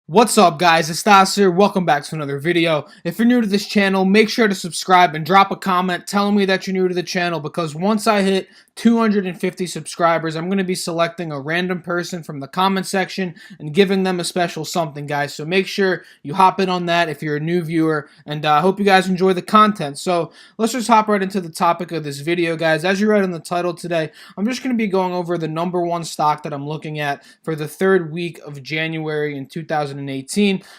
What's up guys, it's Stas here, welcome back to another video. If you're new to this channel, make sure to subscribe and drop a comment telling me that you're new to the channel, because once I hit 250 subscribers, I'm going to be selecting a random person from the comment section and giving them a special something, guys. So make sure you hop in on that if you're a new viewer, and I hope you guys enjoy the content. So let's just hop right into the topic of this video, guys. As you read in the title today, I'm just going to be going over the number one stock that I'm looking at for the third week of January in 2018.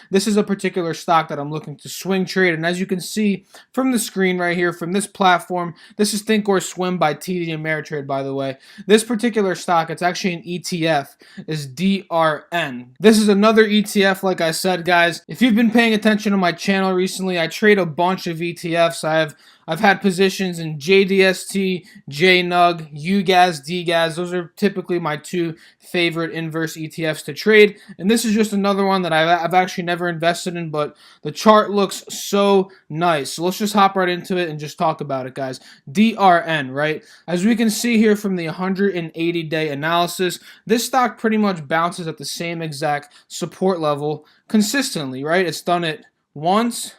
This is a particular stock that I'm looking to swing trade, and as you can see from the screen right here, from this platform, this is Think or Swim by TD Ameritrade, by the way. This particular stock, it's actually an ETF, is DRN. This is another ETF, like I said, guys. If you've been paying attention to my channel recently, I trade a bunch of ETFs. I've had positions in JDST, JNUG, UGAZ, DGAZ. Those are typically my two favorite inverse ETFs to trade. And this is just another one that I've actually never invested in, but the chart looks so nice. So let's just hop right into it and just talk about it, guys. DRN, right? As we can see here from the 180-day analysis, this stock pretty much bounces at the same exact support level consistently, right? It's done it once,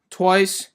twice,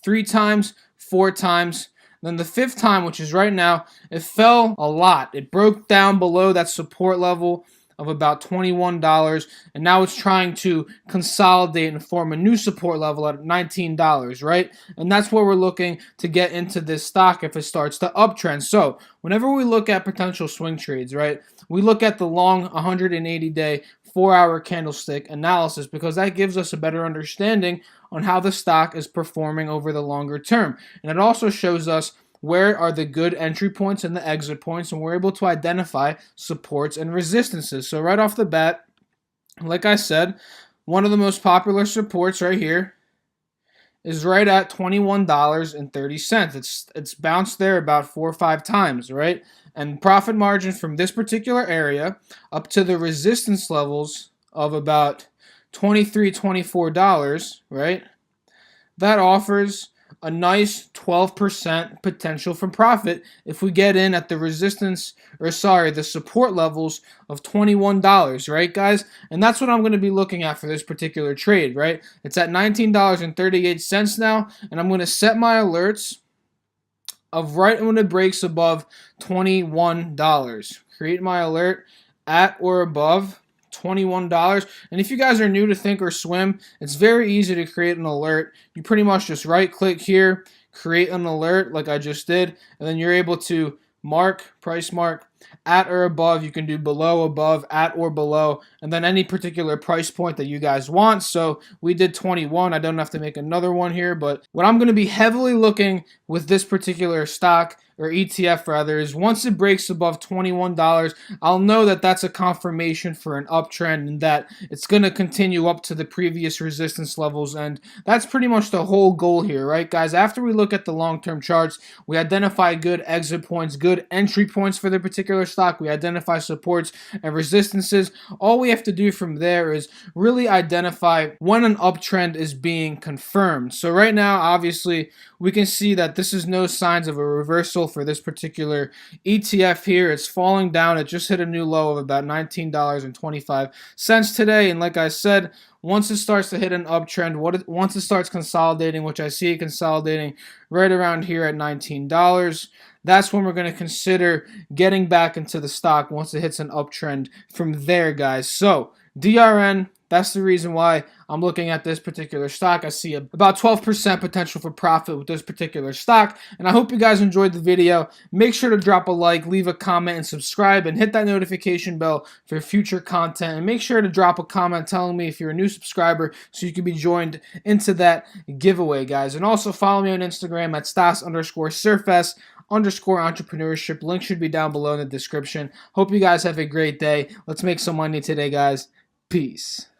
3 times, 4 times. Then the 5th time, which is right now, it fell a lot. It broke down below that support level of about $21, and now it's trying to consolidate and form a new support level at $19, right? And that's where we're looking to get into this stock if it starts to uptrend. So whenever we look at potential swing trades, right, we look at the long 180-day 4-hour candlestick analysis, because that gives us a better understanding on how the stock is performing over the longer term. And it also shows us where are the good entry points and the exit points, and we're able to identify supports and resistances. So right off the bat, like I said, one of the most popular supports right here is right at $21.30. It's bounced there about 4 or 5 times, right? And profit margin from this particular area up to the resistance levels of about $23, $24, right? That offers a nice 12% potential for profit if we get in at the the support levels of $21, right, guys? And that's what I'm going to be looking at for this particular trade, right? It's at $19.38 now, and I'm going to set my alerts of right when it breaks above $21. Create my alert at or above $21. And if you guys are new to Think or Swim, it's very easy to create an alert. You pretty much just right click here, create an alert like I just did, and then you're able to price mark at or above. You can do below, above, at or below, and then any particular price point that you guys want. So we did 21. I don't have to make another one here, but what I'm going to be heavily looking with this particular stock, or ETF rather, is once it breaks above $21, I'll know that that's a confirmation for an uptrend and that it's going to continue up to the previous resistance levels. And that's pretty much the whole goal here, right, guys? After we look at the long-term charts, we identify good exit points, good entry points for the particular stock. We identify supports and resistances. All we have to do from there is really identify when an uptrend is being confirmed. So right now, obviously, we can see that this is no signs of a reversal for this particular ETF here. It's falling down. It just hit a new low of about $19.25 today. And like I said, once it starts to hit an uptrend, once it starts consolidating, which I see it consolidating right around here at $19, that's when we're going to consider getting back into the stock once it hits an uptrend from there, guys. So DRN, that's the reason why I'm looking at this particular stock. I see about 12% potential for profit with this particular stock. And I hope you guys enjoyed the video. Make sure to drop a like, leave a comment, and subscribe, and hit that notification bell for future content. And make sure to drop a comment telling me if you're a new subscriber so you can be joined into that giveaway, guys. And also follow me on Instagram at Stas_surface_entrepreneurship. Link should be down below in the description. Hope you guys have a great day. Let's make some money today, guys. Peace.